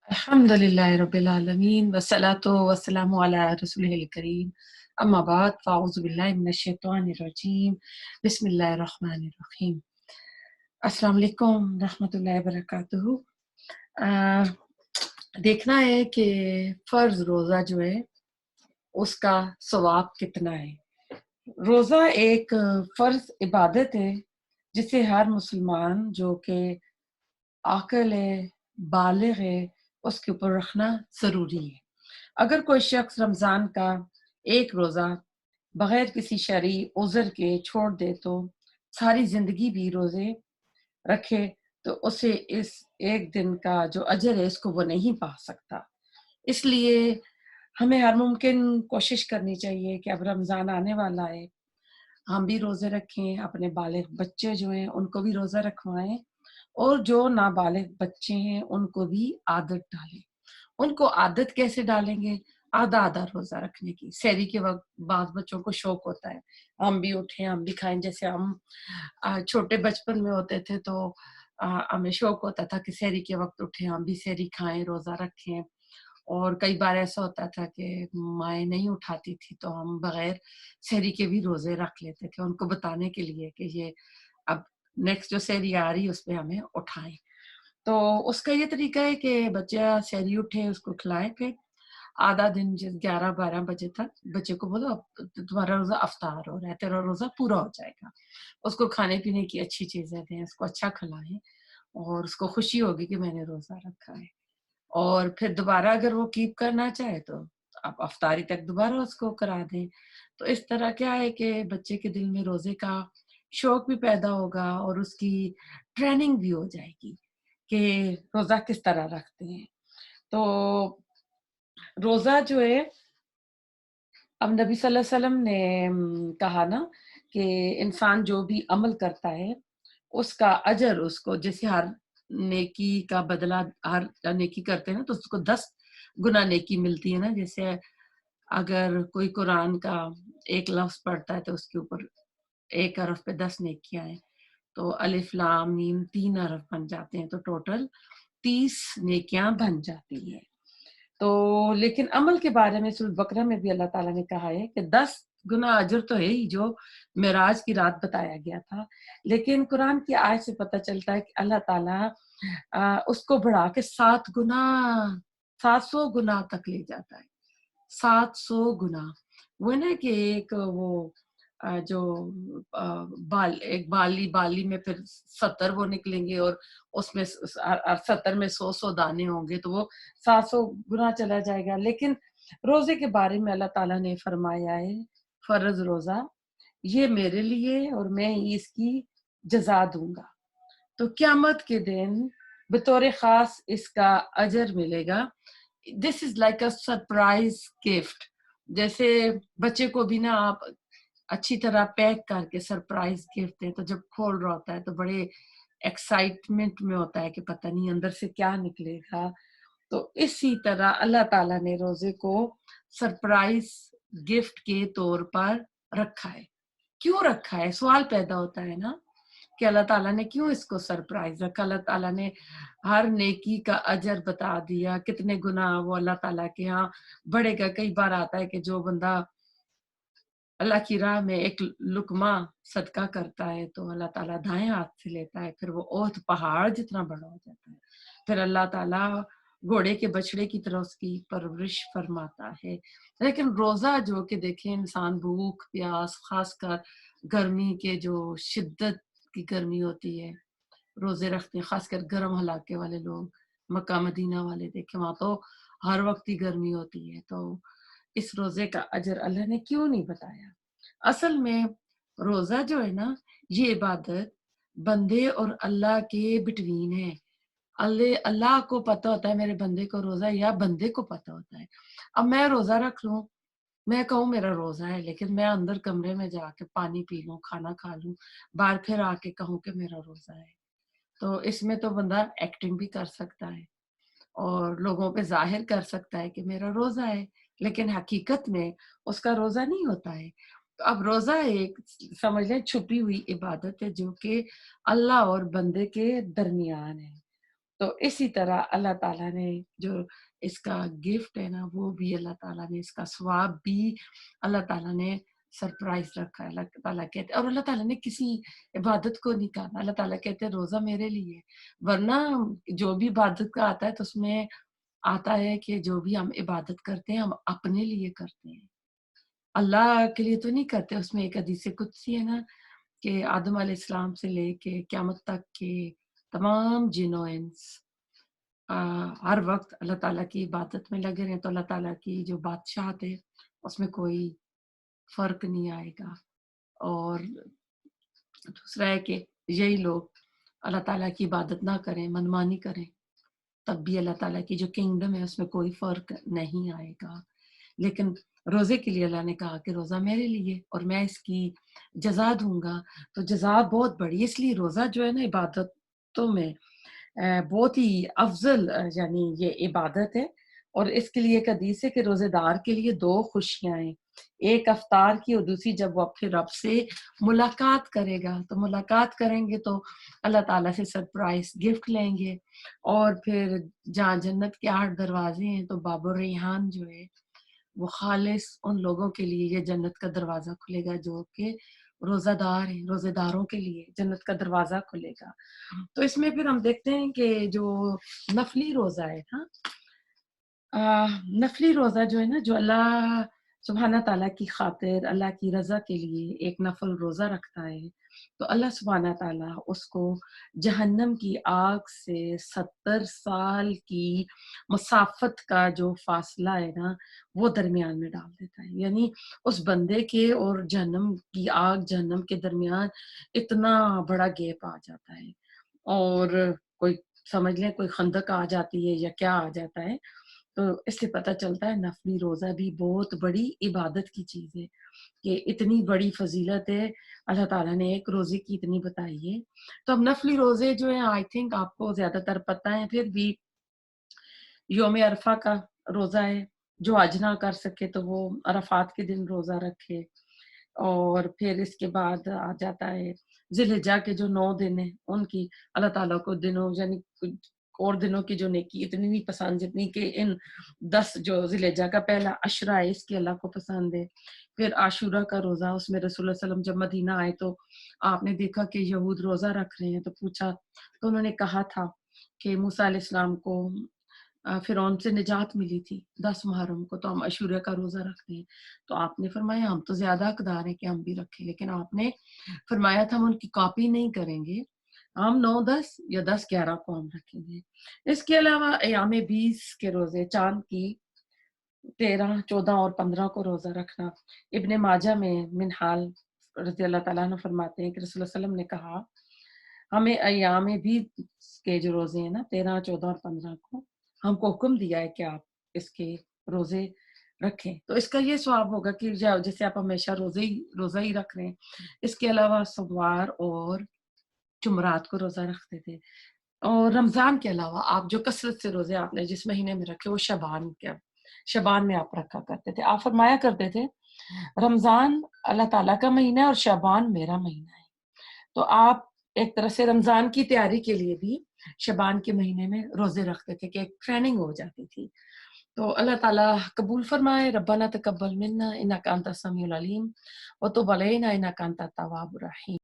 अल्हम्दुलिल्लाहि रब्बिल आलमीन वस्सलातु वस्सलामु अला रसूलिहिल करीम अम्मा बाद फ़अऊज़ु बिल्लाहि मिनश शैतानिर रजीम बिस्मिल्लाहिर रहमानिर रहीम। अस्सलाम वालेकुम रहमतुल्लाहि व बरकातुहू। देखना है कि फ़र्ज़ रोज़ा जो है उसका सवाब कितना है। रोज़ा एक फ़र्ज़ इबादत है जिसे हर मुसलमान जो कि आक़िल है, बालिग़ है, उसके ऊपर रखना ज़रूरी है। अगर कोई शख्स रमज़ान का एक रोज़ा बग़ैर किसी शरई उज़र के छोड़ दे तो सारी ज़िंदगी भी रोज़े रखे तो उसे इस एक दिन का जो अजर है इसको वो नहीं पा सकता। इसलिए हमें हर मुमकिन कोशिश करनी चाहिए कि अब रमज़ान आने वाला है, हम भी रोज़े रखें, अपने बालिग़ बच्चे जो हैं उनको भी रोज़ा रखवाएँ और जो नाबालिग बच्चे हैं उनको भी आदत डालें। उनको आदत कैसे डालेंगे? आधा-आधा रोज़ा रखने की। सहरी के वक़्त बाज़ बच्चों को शौक होता है, हम भी उठें, हम भी खाएँ। जैसे हम छोटे बचपन में होते थे तो हमें शौक होता था कि सहरी के वक़्त उठें, हम भी सहरी खाएँ, रोज़ा रखें। और कई बार ऐसा होता था कि माएँ नहीं उठाती थी तो हम बग़ैर सहरी के भी रोज़े रख लेते थे, उनको बताने के लिए कि ये अब नेक्स्ट जो सहरी आ रही है उसमें हमें उठाएँ। तो उसका ये तरीका है कि बच्चा सहरी उठे, उसको खिलाएँ, फिर आधा दिन जिस 11-12 बजे तक बच्चे को बोलो अब तुम्हारा रोज़ा इफ्तार हो रहा है, तेरा रोज़ा पूरा हो जाएगा। उसको खाने-पीने की अच्छी चीज़ें दें, उसको अच्छा खिलाएँ और उसको खुशी होगी कि मैंने रोज़ा रखा है। और फिर दोबारा अगर वो कीप करना चाहे तो आप इफ्तारी तक दोबारा उसको करा दें। तो इस तरह क्या है कि बच्चे के दिल में रोज़े का शौक भी पैदा होगा और उसकी ट्रेनिंग भी हो जाएगी कि रोज़ा किस तरह रखते हैं। तो रोज़ा जो है अब नबी सल्लल्लाहु अलैहि वसल्लम ने कहा ना कि इंसान जो भी अमल करता है, उसका अजर उसको जैसे हर नेकी का बदला हर नेकी करते हैं ना तो उसको 10 गुना नेकी मिलती है ना। जैसे अगर कोई कुरान का एक लफ्ज़ पढ़ता है तो उसके ऊपर 1 हरफ पे 10 नेकियाँ हैं। तो अलिफ लाम मीम 3 हरफ बन जाते हैं तो टोटल 30 नेकियाँ बन जाती हैं। तो लेकिन अमल के बारे में सूरह बकरा में भी अल्लाह ताला ने कहा है कि 10 गुना अजर तो है ही जो मेराज की रात बताया गया था। लेकिन कुरान की आयत से पता चलता है कि अल्लाह ताला उसको बढ़ा के 7 गुना 700 गुना तक ले जाता है। 700 गुना। वो है ना कि एक वो जो एक बाली में फिर 70 वो निकलेंगे और उसमें 70 में 100-100 दाने होंगे तो वो 700 गुना चला जाएगा। लेकिन रोज़े के बारे में अल्लाह ताला ने फरमाया है, फ़र्ज़ रोज़ा ये मेरे लिए और मैं इसकी जज़ा दूँगा। तो क़यामत के दिन बतौर ख़ास इसका अजर मिलेगा। This is like a surprise gift. जैसे बच्चे को भी ना आप अच्छी तरह पैक करके सरप्राइज़ गिफ्ट दें, तो जब खोल रहा होता है तो बड़े एक्साइटमेंट में होता है कि पता नहीं अंदर से क्या निकलेगा। तो इसी तरह अल्लाह ताला ने रोज़े को सरप्राइज़ गिफ्ट के तौर पर रखा है। क्यों रखा है? सवाल पैदा होता है ना कि अल्लाह ताला ने क्यों इसको सरप्राइज़ रखा? अल्लाह ताला ने हर नेकी का अजर बता दिया, कितने गुना वो अल्लाह ताला के यहाँ बढ़ेगा। कई बार आता है कि जो बंदा अल्लाह की राह में एक लुक़मा सदका करता है तो अल्लाह ताला दाएँ हाथ से लेता है, फिर वो ओहद पहाड़ जितना बड़ा हो जाता है। फिर अल्लाह ताला घोड़े के बछड़े की तरह उसकी परवरिश फरमाता है। लेकिन रोज़ा जो कि देखें इंसान भूख, प्यास, ख़ासकर गर्मी के जो शिद्दत की गर्मी होती है, रोज़े रखते हैं, ख़ासकर गर्म इलाके वाले लोग, मक्का मदीना वाले देखें वहाँ तो हर वक़्त ही गर्मी होती है। तो इस रोज़े का अजर अल्लाह ने क्यों नहीं बताया? असल में रोज़ा जो है ना, ये इबादत बंदे और अल्लाह के बिटवीन है। अल्लाह को पता होता है मेरे बंदे को रोज़ा है या बंदे को पता होता है। अब मैं रोज़ा रख लूँ, मैं कहूँ मेरा रोज़ा है, लेकिन मैं अंदर कमरे में जाके पानी पी लूँ, खाना खा लूँ, बाहर फिर आके कहूँ कि मेरा रोज़ा है। तो इसमें तो बंदा एक्टिंग भी कर सकता है और लोगों पे ज़ाहिर कर सकता है कि मेरा रोज़ा है, लेकिन हकीकत में उसका रोज़ा नहीं होता है। तो अब रोज़ा एक समझ लें छुपी हुई इबादत है जो कि अल्लाह और बंदे के दरमियान है। تو اسی طرح اللہ تعالیٰ نے جو اس کا گفٹ ہے نا وہ بھی اللہ تعالیٰ نے اس کا ثواب بھی اللہ تعالیٰ نے سرپرائز رکھا ہے. اللہ تعالیٰ کہتے اور اللہ تعالیٰ نے کسی عبادت کو نہیں کہا. اللہ تعالیٰ کہتے ہیں روزہ میرے لیے. ورنہ جو بھی عبادت کا آتا ہے تو اس میں آتا ہے کہ جو بھی ہم عبادت کرتے ہیں ہم اپنے لیے کرتے ہیں, اللہ کے لیے تو نہیں کرتے. اس میں ایک حدیث قدسی ہے نا کہ آدم علیہ السلام سے لے کے قیامت تک کے تمام جن و انس ہر وقت اللہ تعالیٰ کی عبادت میں لگے رہے تو اللہ تعالیٰ کی جو بادشاہت ہے اس میں کوئی فرق نہیں آئے گا. اور دوسرا ہے کہ یہی لوگ اللہ تعالیٰ کی عبادت نہ کریں, منمانی کریں, تب بھی اللہ تعالیٰ کی جو کنگڈم ہے اس میں کوئی فرق نہیں آئے گا. لیکن روزے کے لیے اللہ نے کہا کہ روزہ میرے لیے اور میں اس کی جزا دوں گا. تو جزا بہت بڑی, اس لیے روزہ جو ہے نا عبادتوں میں بہت ہی افضل یعنی یہ عبادت ہے. اور اس کے لیے ایک حدیث ہے کہ روزے دار کے لیے 2 خوشیاں ہیں, ایک افطار کی اور دوسری جب وہ اپنے رب سے ملاقات کرے گا. تو ملاقات کریں گے تو اللہ تعالیٰ سے سرپرائز گفٹ لیں گے. اور پھر جہاں جنت کے 8 دروازے ہیں تو باب الریحان جو ہے وہ خالص ان لوگوں کے لیے یہ جنت کا دروازہ کھلے گا جو کہ روزہ دار ہیں. روزے داروں کے لیے جنت کا دروازہ کھلے گا. تو اس میں پھر ہم دیکھتے ہیں کہ جو نفلی روزہ ہے نا, نفلی روزہ جو ہے نا, جو اللہ سبحانہ تعالیٰ کی خاطر اللہ کی رضا کے لیے ایک نفل روزہ رکھتا ہے تو اللہ سبحانہ تعالیٰ اس کو جہنم کی آگ سے 70 سال کی مسافت کا جو فاصلہ ہے نا وہ درمیان میں ڈال دیتا ہے. یعنی اس بندے کے اور جہنم کی آگ جہنم کے درمیان اتنا بڑا گیپ آ جاتا ہے. اور کوئی سمجھ لیں کوئی خندق آ جاتی ہے یا کیا آ جاتا ہے. تو اس سے پتہ چلتا ہے نفلی روزہ بھی بہت بڑی عبادت کی چیز ہے کہ اتنی بڑی فضیلت ہے اللہ تعالیٰ نے ایک روزے کی اتنی بتائی ہے. تو اب نفلی روزے جو ہیں آئی تھنک آپ کو زیادہ تر پتہ ہے. پھر بھی یوم عرفہ کا روزہ ہے, جو حج نہ کر سکے تو وہ عرفات کے دن روزہ رکھے. اور پھر اس کے بعد آ جاتا ہے ذی الحجہ کے جو 9 دن ہیں ان کی اللہ تعالیٰ کو دنوں یعنی اور دنوں کی جو نیکی اتنی نہیں پسند جتنی کہ ان 10 جو ذی الحجہ کا پہلا عشرہ ہے اس کی اللہ کو پسند ہے. پھر عاشورہ کا روزہ, اس میں رسول اللہ صلی اللہ علیہ وسلم جب مدینہ آئے تو آپ نے دیکھا کہ یہود روزہ رکھ رہے ہیں تو پوچھا تو انہوں نے کہا تھا کہ موسیٰ علیہ السلام کو فرعون سے نجات ملی تھی 10 محرم کو تو ہم عاشورہ کا روزہ رکھتے ہیں. تو آپ نے فرمایا ہم تو زیادہ حقدار ہیں کہ ہم بھی رکھیں, لیکن آپ نے فرمایا تھا ہم ان کی کاپی نہیں کریں گے, ہم 9 10 یا 10 11 کو ہم رکھیں گے. اس کے علاوہ ایام 20 کے روزے, چاند کی 13 14 اور 15 کو روزہ رکھنا. ابن ماجہ میں منحال رضی اللہ تعالیٰ عنہ فرماتے ہیں کہ رسول اللہ صلی اللہ علیہ وسلم نے کہا ہمیں ایام 20 کے جو روزے ہیں نا 13 14 اور 15 کو ہم کو حکم دیا ہے کہ آپ اس کے روزے رکھیں. تو اس کا یہ ثواب ہوگا کہ جیسے آپ ہمیشہ روزہ ہی رکھ رہے ہیں. اس کے علاوہ سوموار اور جمعرات کو روزہ رکھتے تھے. اور رمضان کے علاوہ آپ جو کثرت سے روزے آپ نے جس مہینے میں رکھے وہ شعبان میں آپ رکھا کرتے تھے. آپ فرمایا کرتے تھے رمضان اللہ تعالیٰ کا مہینہ ہے اور شعبان میرا مہینہ ہے. تو آپ ایک طرح سے رمضان کی تیاری کے لیے بھی شعبان کے مہینے میں روزے رکھتے تھے کہ ایک ٹریننگ ہو جاتی تھی. تو اللہ تعالیٰ قبول فرمائے. ربنا تقبل منا انک انت السمیع العلیم وتب علینا انک انت التواب الرحیم.